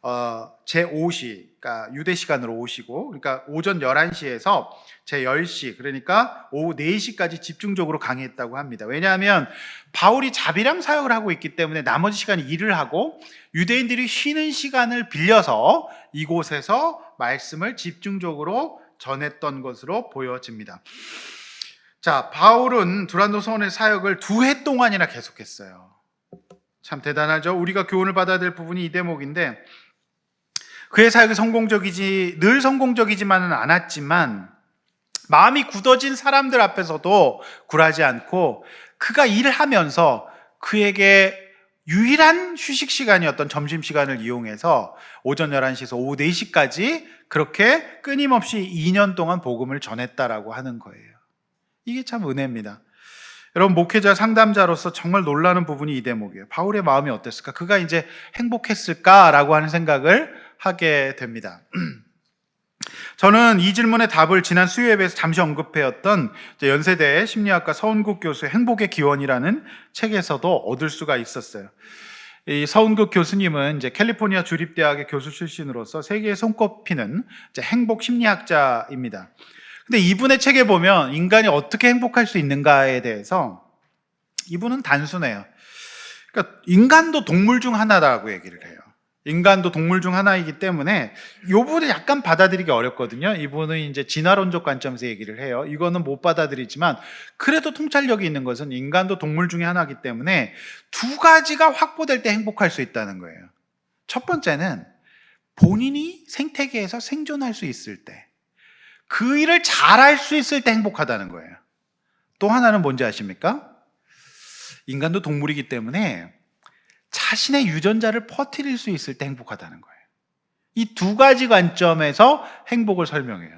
A: 제5시, 그러니까 유대 시간으로 오시고, 그러니까 오전 11시에서 제10시, 그러니까 오후 4시까지 집중적으로 강의했다고 합니다. 왜냐하면 바울이 자비랑 사역을 하고 있기 때문에 나머지 시간 일을 하고 유대인들이 쉬는 시간을 빌려서 이곳에서 말씀을 집중적으로 전했던 것으로 보여집니다. 자, 바울은 두란노 서원의 사역을 2해 동안이나 계속했어요. 참 대단하죠. 우리가 교훈을 받아야 될 부분이 이 대목인데, 그의 사역이 늘 성공적이지만은 않았지만 마음이 굳어진 사람들 앞에서도 굴하지 않고, 그가 일을 하면서 그에게 유일한 휴식 시간이었던 점심시간을 이용해서 오전 11시에서 오후 4시까지 그렇게 끊임없이 2년 동안 복음을 전했다라고 하는 거예요. 이게 참 은혜입니다. 여러분, 목회자 상담자로서 정말 놀라는 부분이 이 대목이에요. 바울의 마음이 어땠을까? 그가 이제 행복했을까라고 하는 생각을 하게 됩니다. 저는 이 질문의 답을 지난 수요예배에서 잠시 언급해왔던 연세대 심리학과 서은국 교수의 행복의 기원이라는 책에서도 얻을 수가 있었어요. 이 서은국 교수님은 이제 캘리포니아 주립대학의 교수 출신으로서 세계에 손꼽히는 이제 행복 심리학자입니다. 근데 이분의 책에 보면 인간이 어떻게 행복할 수 있는가에 대해서 이분은 단순해요. 그러니까 인간도 동물 중 하나라고 얘기를 해요. 인간도 동물 중 하나이기 때문에 이 부분을 약간 받아들이기 어렵거든요. 이분은 이제 진화론적 관점에서 얘기를 해요. 이거는 못 받아들이지만 그래도 통찰력이 있는 것은 인간도 동물 중에 하나이기 때문에 2가지가 확보될 때 행복할 수 있다는 거예요. 첫 번째는 본인이 생태계에서 생존할 수 있을 때, 그 일을 잘할 수 있을 때 행복하다는 거예요. 또 하나는 뭔지 아십니까? 인간도 동물이기 때문에 자신의 유전자를 퍼뜨릴 수 있을 때 행복하다는 거예요. 이 2가지 관점에서 행복을 설명해요.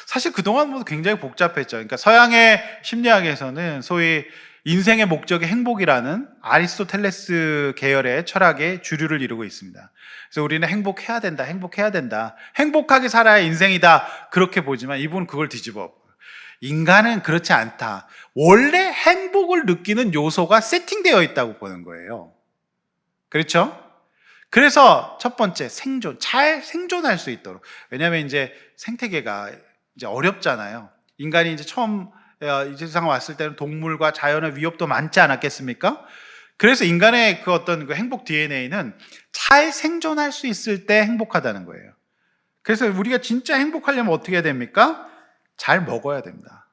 A: 사실 그동안 모두 굉장히 복잡했죠. 그러니까 서양의 심리학에서는 소위 인생의 목적이 행복이라는 아리스토텔레스 계열의 철학의 주류를 이루고 있습니다. 그래서 우리는 행복해야 된다, 행복하게 살아야 인생이다, 그렇게 보지만 이분은 그걸 뒤집어. 인간은 그렇지 않다. 원래 행복을 느끼는 요소가 세팅되어 있다고 보는 거예요. 그렇죠? 그래서 첫 번째, 잘 생존할 수 있도록. 왜냐하면 이제 생태계가 이제 어렵잖아요. 인간이 이제 처음 이 세상 왔을 때는 동물과 자연의 위협도 많지 않았겠습니까? 그래서 인간의 그 어떤 그 행복 DNA는 잘 생존할 수 있을 때 행복하다는 거예요. 그래서 우리가 진짜 행복하려면 어떻게 해야 됩니까? 잘 먹어야 됩니다.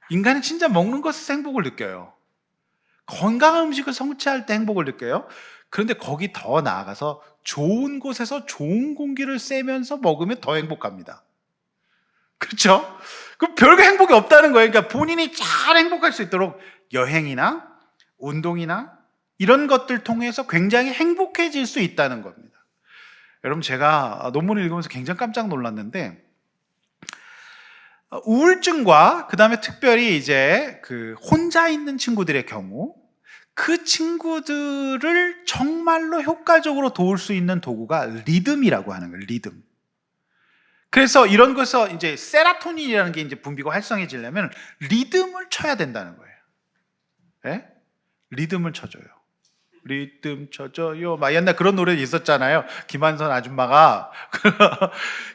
A: 인간은 진짜 먹는 것에서 행복을 느껴요. 건강한 음식을 섭취할 때 행복을 느껴요. 그런데 거기 더 나아가서 좋은 곳에서 좋은 공기를 쐬면서 먹으면 더 행복합니다. 그렇죠? 그럼 별거 행복이 없다는 거예요. 그러니까 본인이 잘 행복할 수 있도록 여행이나 운동이나 이런 것들 통해서 굉장히 행복해질 수 있다는 겁니다. 여러분, 제가 논문을 읽으면서 굉장히 깜짝 놀랐는데, 우울증과 그 다음에 특별히 이제 그 혼자 있는 친구들의 경우, 그 친구들을 정말로 효과적으로 도울 수 있는 도구가 리듬이라고 하는 거예요. 리듬. 그래서 이런 것에서 이제 세라토닌이라는 게 이제 분비가 활성해지려면 리듬을 쳐야 된다는 거예요. 네? 리듬을 쳐줘요. 리듬 쳐줘요. 막 옛날 그런 노래 있었잖아요. 김한선 아줌마가.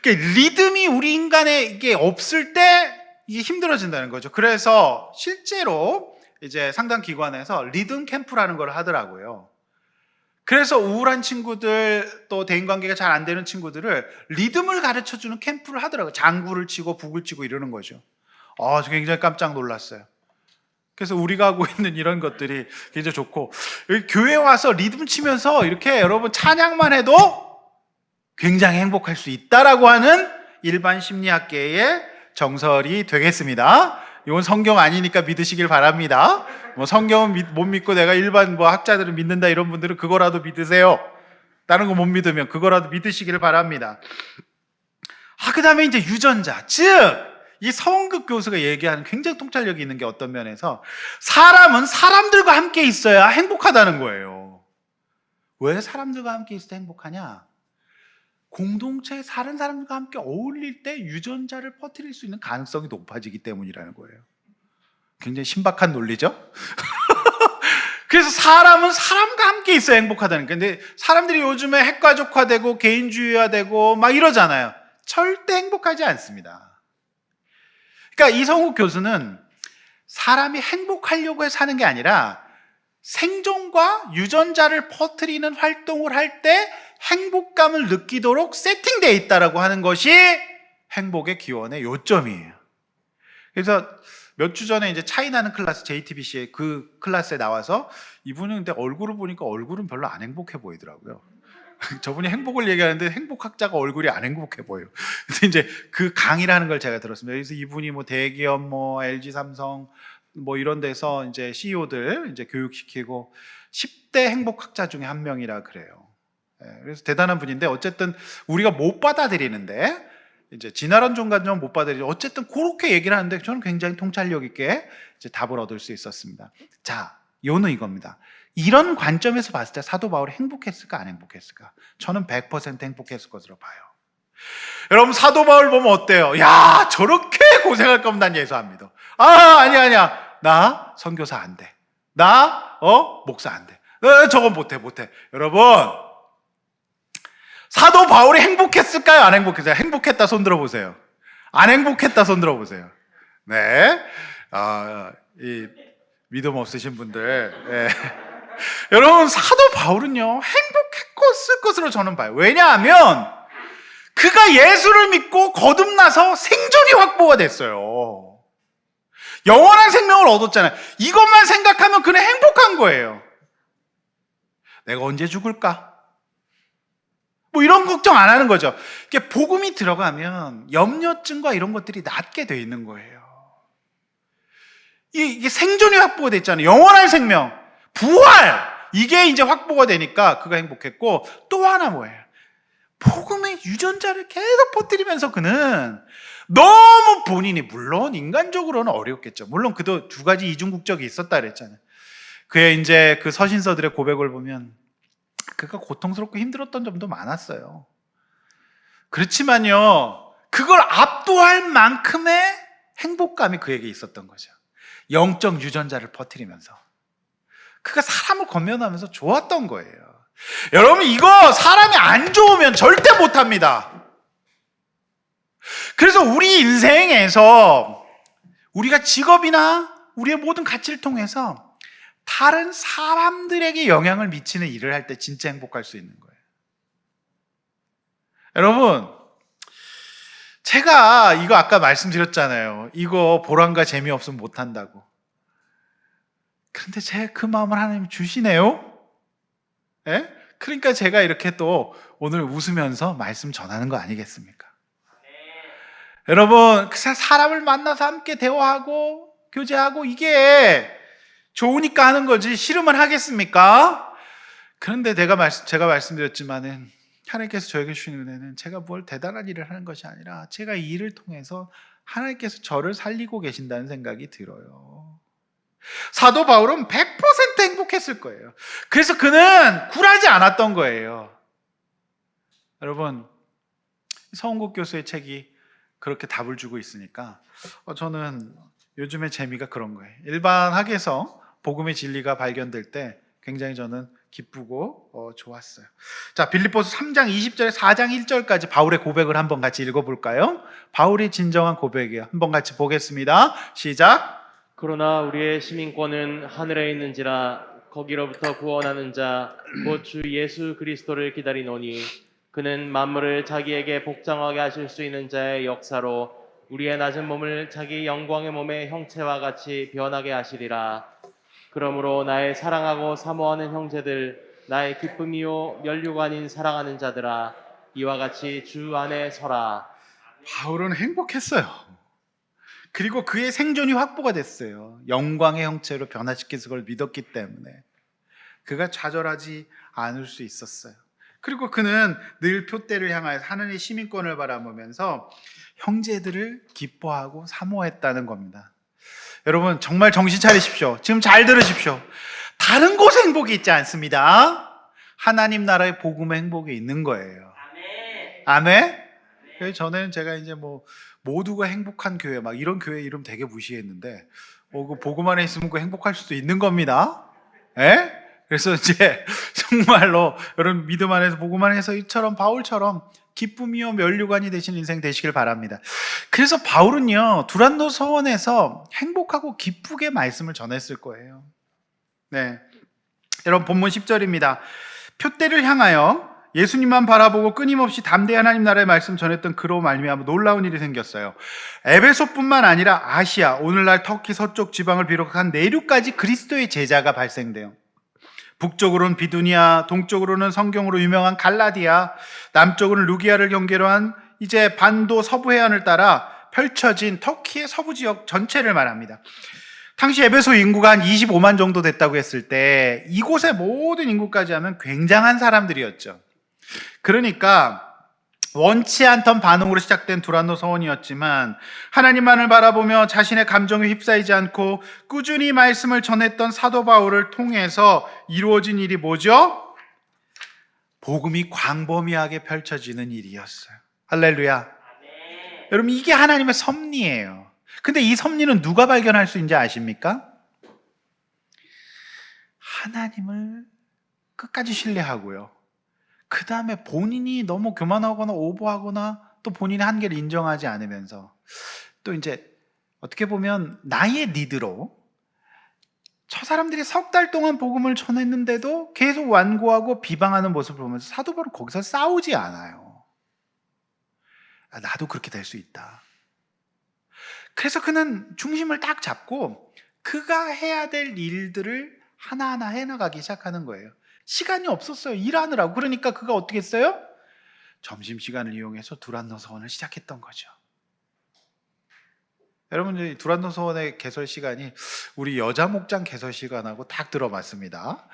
A: 리듬이 우리 인간에 이게 없을 때 이게 힘들어진다는 거죠. 그래서 실제로 이제 상당 기관에서 리듬 캠프라는 걸 하더라고요. 그래서 우울한 친구들, 또 대인관계가 잘 안 되는 친구들을 리듬을 가르쳐주는 캠프를 하더라고요. 장구를 치고 북을 치고 이러는 거죠. 저 굉장히 깜짝 놀랐어요. 그래서 우리가 하고 있는 이런 것들이 굉장히 좋고, 여기 교회 와서 리듬 치면서 이렇게 여러분 찬양만 해도 굉장히 행복할 수 있다라고 하는 일반 심리학계의 정설이 되겠습니다. 이건 성경 아니니까 믿으시길 바랍니다. 뭐 성경은 못 믿고 내가 일반 뭐 학자들을 믿는다 이런 분들은 그거라도 믿으세요. 다른 거 못 믿으면 그거라도 믿으시길 바랍니다. 그 다음에 이제 유전자, 즉 이 서원극 교수가 얘기하는 굉장히 통찰력이 있는 게 어떤 면에서 사람은 사람들과 함께 있어야 행복하다는 거예요. 왜 사람들과 함께 있을 때 행복하냐? 공동체에 다른 사람들과 함께 어울릴 때 유전자를 퍼뜨릴 수 있는 가능성이 높아지기 때문이라는 거예요. 굉장히 신박한 논리죠? 그래서 사람은 사람과 함께 있어야 행복하다는 거예요. 근데 사람들이 요즘에 핵가족화되고 개인주의화되고 막 이러잖아요. 절대 행복하지 않습니다. 그러니까 이성욱 교수는 사람이 행복하려고 해서 사는 게 아니라 생존과 유전자를 퍼뜨리는 활동을 할 때 행복감을 느끼도록 세팅되어 있다라고 하는 것이 행복의 기원의 요점이에요. 그래서 몇 주 전에 이제 차이나는 클래스 JTBC의 그 클래스에 나와서 이분은 근데 얼굴을 보니까 얼굴은 별로 안 행복해 보이더라고요. 저분이 행복을 얘기하는데 행복학자가 얼굴이 안 행복해 보여요. 근데 이제 그 강의라는 걸 제가 들었습니다. 그래서 이분이 뭐 대기업 뭐 LG 삼성 뭐 이런 데서 이제 CEO들 이제 교육시키고 10대 행복학자 중에 한 명이라 그래요. 그래서 대단한 분인데 어쨌든 우리가 못 받아들이는데 이제 진화론 종간좀 못 받아들이죠. 어쨌든 그렇게 얘기를 하는데 저는 굉장히 통찰력 있게 이제 답을 얻을 수 있었습니다. 자, 요는 이겁니다. 이런 관점에서 봤을 때 사도 바울이 행복했을까 안 행복했을까? 저는 100% 행복했을 것으로 봐요. 여러분 사도 바울 보면 어때요? 야, 저렇게 고생할 거면 난 예수 안 믿어. 아니야. 나 선교사 안 돼. 나 목사 안 돼. 저건 못해. 여러분 사도 바울이 행복했을까요? 안 행복했어요? 행복했다 손 들어보세요. 안 행복했다 손 들어보세요. 네. 이 믿음 없으신 분들. 네. 여러분 사도 바울은요 행복했을 것으로 저는 봐요. 왜냐하면 그가 예수를 믿고 거듭나서 생존이 확보가 됐어요. 영원한 생명을 얻었잖아요. 이것만 생각하면 그는 행복한 거예요. 내가 언제 죽을까? 뭐 이런 걱정 안 하는 거죠. 이게 복음이 들어가면 염려증과 이런 것들이 낫게 돼 있는 거예요. 이게 생존이 확보가 됐잖아요. 영원한 생명, 부활, 이게 이제 확보가 되니까 그가 행복했고, 또 하나 뭐예요? 복음의 유전자를 계속 퍼뜨리면서 그는 너무 본인이, 물론 인간적으로는 어렵겠죠. 물론 그도 두 가지 이중국적이 있었다 그랬잖아요. 그의 이제 그 서신서들의 고백을 보면 그가 고통스럽고 힘들었던 점도 많았어요. 그렇지만요, 그걸 압도할 만큼의 행복감이 그에게 있었던 거죠. 영적 유전자를 퍼뜨리면서 그가 사람을 건면하면서 좋았던 거예요. 여러분 이거 사람이 안 좋으면 절대 못합니다. 그래서 우리 인생에서 우리가 직업이나 우리의 모든 가치를 통해서 다른 사람들에게 영향을 미치는 일을 할 때 진짜 행복할 수 있는 거예요. 여러분 제가 이거 아까 말씀드렸잖아요. 이거 보람과 재미없으면 못한다고. 그런데 제 그 마음을 하나님이 주시네요. 예? 그러니까 제가 이렇게 또 오늘 웃으면서 말씀 전하는 거 아니겠습니까? 여러분 그 사람을 만나서 함께 대화하고 교제하고 이게 좋으니까 하는 거지 싫으면 하겠습니까? 그런데 제가 말씀드렸지만은 하나님께서 저에게 주신 은혜는 제가 뭘 대단한 일을 하는 것이 아니라 제가 이 일을 통해서 하나님께서 저를 살리고 계신다는 생각이 들어요. 사도 바울은 100% 행복했을 거예요. 그래서 그는 굴하지 않았던 거예요. 여러분 서원국 교수의 책이 그렇게 답을 주고 있으니까 저는 요즘의 재미가 그런 거예요. 일반 학에서 복음의 진리가 발견될 때 굉장히 저는 기쁘고 좋았어요. 자, 빌립보서 3장 20절에 4장 1절까지 바울의 고백을 한번 같이 읽어볼까요? 바울이 진정한 고백이에요. 한번 같이 보겠습니다. 시작.
B: 그러나 우리의 시민권은 하늘에 있는지라 거기로부터 구원하는 자 곧 주 예수 그리스도를 기다리노니 그는 만물을 자기에게 복장하게 하실 수 있는 자의 역사로 우리의 낮은 몸을 자기 영광의 몸의 형체와 같이 변하게 하시리라. 그러므로 나의 사랑하고 사모하는 형제들, 나의 기쁨이요 면류가 아닌 사랑하는 자들아, 이와 같이 주 안에 서라.
A: 바울은 행복했어요. 그리고 그의 생존이 확보가 됐어요. 영광의 형체로 변화시켜서 그걸 믿었기 때문에 그가 좌절하지 않을 수 있었어요. 그리고 그는 늘 표대를 향하여 하늘의 시민권을 바라보면서 형제들을 기뻐하고 사모했다는 겁니다. 여러분 정말 정신 차리십시오. 지금 잘 들으십시오. 다른 곳에 행복이 있지 않습니다. 하나님 나라의 복음의 행복이 있는 거예요. 아멘. 그래서 저는 제가 이제 모두가 행복한 교회 막 이런 교회 이름 되게 무시했는데 그 복음 안에 있으면 그 행복할 수도 있는 겁니다. 예? 그래서 이제 정말로 여러분 믿음 안에서 복음 안에서 이처럼 바울처럼 기쁨이요 면류관이 되신 인생 되시길 바랍니다. 그래서 바울은요 두란노 서원에서 행복하고 기쁘게 말씀을 전했을 거예요. 네, 여러분 본문 10절입니다. 표대를 향하여 예수님만 바라보고 끊임없이 담대히 하나님 나라의 말씀 전했던 그로 말미암아 놀라운 일이 생겼어요. 에베소뿐만 아니라 아시아, 오늘날 터키 서쪽 지방을 비롯한 내륙까지 그리스도의 제자가 발생돼요. 북쪽으로는 비두니아, 동쪽으로는 성경으로 유명한 갈라디아, 남쪽으로는 루기아를 경계로 한 이제 반도 서부 해안을 따라 펼쳐진 터키의 서부 지역 전체를 말합니다. 당시 에베소 인구가 한 25만 정도 됐다고 했을 때 이곳의 모든 인구까지 하면 굉장한 사람들이었죠. 그러니까 원치 않던 반응으로 시작된 두란노 서원이었지만 하나님만을 바라보며 자신의 감정에 휩싸이지 않고 꾸준히 말씀을 전했던 사도 바울을 통해서 이루어진 일이 뭐죠? 복음이 광범위하게 펼쳐지는 일이었어요. 할렐루야. 여러분 이게 하나님의 섭리예요. 근데 이 섭리는 누가 발견할 수 있는지 아십니까? 하나님을 끝까지 신뢰하고요. 그 다음에 본인이 너무 교만하거나 오버하거나 또 본인의 한계를 인정하지 않으면서 또 이제 어떻게 보면 나의 리드로 저 사람들이 석 달 동안 복음을 전했는데도 계속 완고하고 비방하는 모습을 보면서 사도 바울은 거기서 싸우지 않아요. 나도 그렇게 될 수 있다. 그래서 그는 중심을 딱 잡고 그가 해야 될 일들을 하나하나 해나가기 시작하는 거예요. 시간이 없었어요. 일하느라고. 그러니까 그가 어떻게 했어요? 점심시간을 이용해서 두란노 서원을 시작했던 거죠. 여러분 두란노 서원의 개설 시간이 우리 여자 목장 개설 시간하고 딱 들어맞습니다.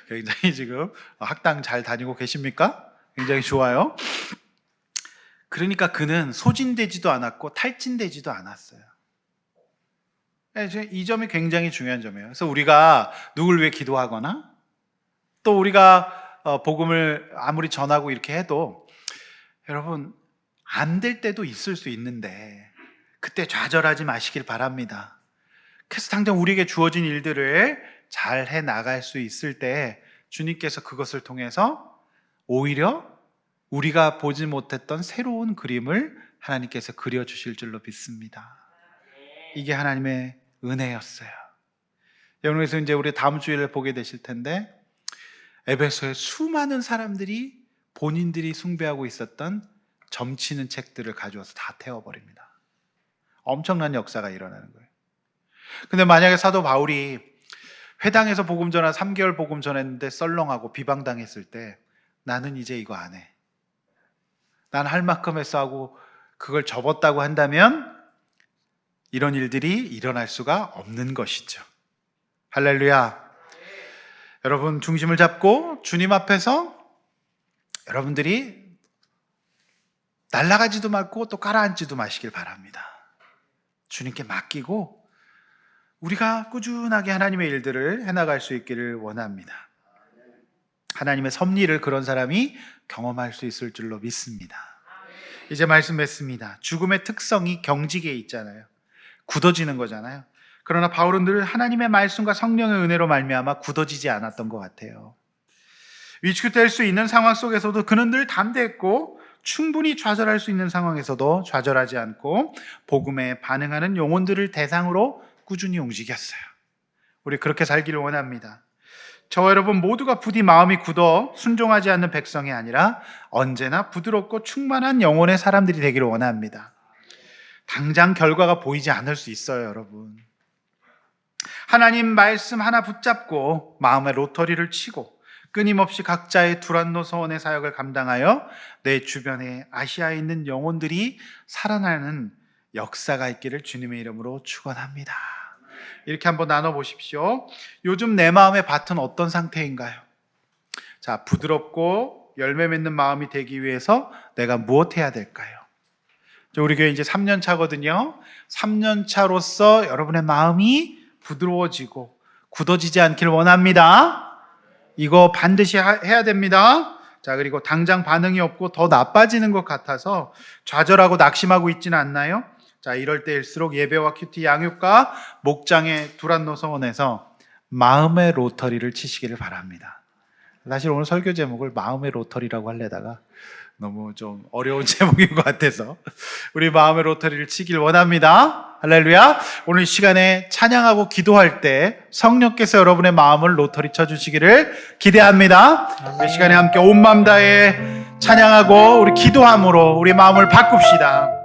A: 굉장히 지금 학당 잘 다니고 계십니까? 굉장히 좋아요. 그러니까 그는 소진되지도 않았고 탈진되지도 않았어요. 이 점이 굉장히 중요한 점이에요. 그래서 우리가 누굴 위해 기도하거나 또 우리가 복음을 아무리 전하고 이렇게 해도 여러분 안 될 때도 있을 수 있는데 그때 좌절하지 마시길 바랍니다. 그래서 당장 우리에게 주어진 일들을 잘 해나갈 수 있을 때 주님께서 그것을 통해서 오히려 우리가 보지 못했던 새로운 그림을 하나님께서 그려주실 줄로 믿습니다. 이게 하나님의 은혜였어요. 여러분께서 이제 우리 다음 주일을 보게 되실 텐데 에베소의 수많은 사람들이 본인들이 숭배하고 있었던 점치는 책들을 가져와서 다 태워버립니다. 엄청난 역사가 일어나는 거예요. 근데 만약에 사도 바울이 회당에서 복음 전한 3개월 복음 전했는데 썰렁하고 비방당했을 때 나는 이제 이거 안 해. 난 할 만큼 했어 하고 그걸 접었다고 한다면 이런 일들이 일어날 수가 없는 것이죠. 할렐루야. 여러분 중심을 잡고 주님 앞에서 여러분들이 날아가지도 말고 또 가라앉지도 마시길 바랍니다. 주님께 맡기고 우리가 꾸준하게 하나님의 일들을 해나갈 수 있기를 원합니다. 하나님의 섭리를 그런 사람이 경험할 수 있을 줄로 믿습니다. 이제 말씀 맺습니다. 죽음의 특성이 경직에 있잖아요. 굳어지는 거잖아요. 그러나 바울은 늘 하나님의 말씀과 성령의 은혜로 말미암아 굳어지지 않았던 것 같아요. 위축될 수 있는 상황 속에서도 그는 늘 담대했고 충분히 좌절할 수 있는 상황에서도 좌절하지 않고 복음에 반응하는 영혼들을 대상으로 꾸준히 움직였어요. 우리 그렇게 살기를 원합니다. 저와 여러분 모두가 부디 마음이 굳어 순종하지 않는 백성이 아니라 언제나 부드럽고 충만한 영혼의 사람들이 되기를 원합니다. 당장 결과가 보이지 않을 수 있어요, 여러분. 하나님 말씀 하나 붙잡고 마음의 로터리를 치고 끊임없이 각자의 두란노 서원의 사역을 감당하여 내 주변에 아시아에 있는 영혼들이 살아나는 역사가 있기를 주님의 이름으로 축원합니다. 이렇게 한번 나눠보십시오. 요즘 내 마음의 밭은 어떤 상태인가요? 자, 부드럽고 열매 맺는 마음이 되기 위해서 내가 무엇 해야 될까요? 우리 교회 이제 3년 차거든요. 3년 차로서 여러분의 마음이 부드러워지고 굳어지지 않길 원합니다. 이거 반드시 해야 됩니다. 자, 그리고 당장 반응이 없고 더 나빠지는 것 같아서 좌절하고 낙심하고 있지는 않나요? 자, 이럴 때일수록 예배와 큐티 양육과 목장의 두란노성원에서 마음의 로터리를 치시기를 바랍니다. 사실 오늘 설교 제목을 마음의 로터리라고 하려다가 너무 좀 어려운 제목인 것 같아서 우리 마음의 로터리를 치길 원합니다. 할렐루야. 오늘 이 시간에 찬양하고 기도할 때 성령께서 여러분의 마음을 로터리 쳐주시기를 기대합니다. 이 시간에 함께 온 마음 다해 찬양하고 우리 기도함으로 우리 마음을 바꿉시다.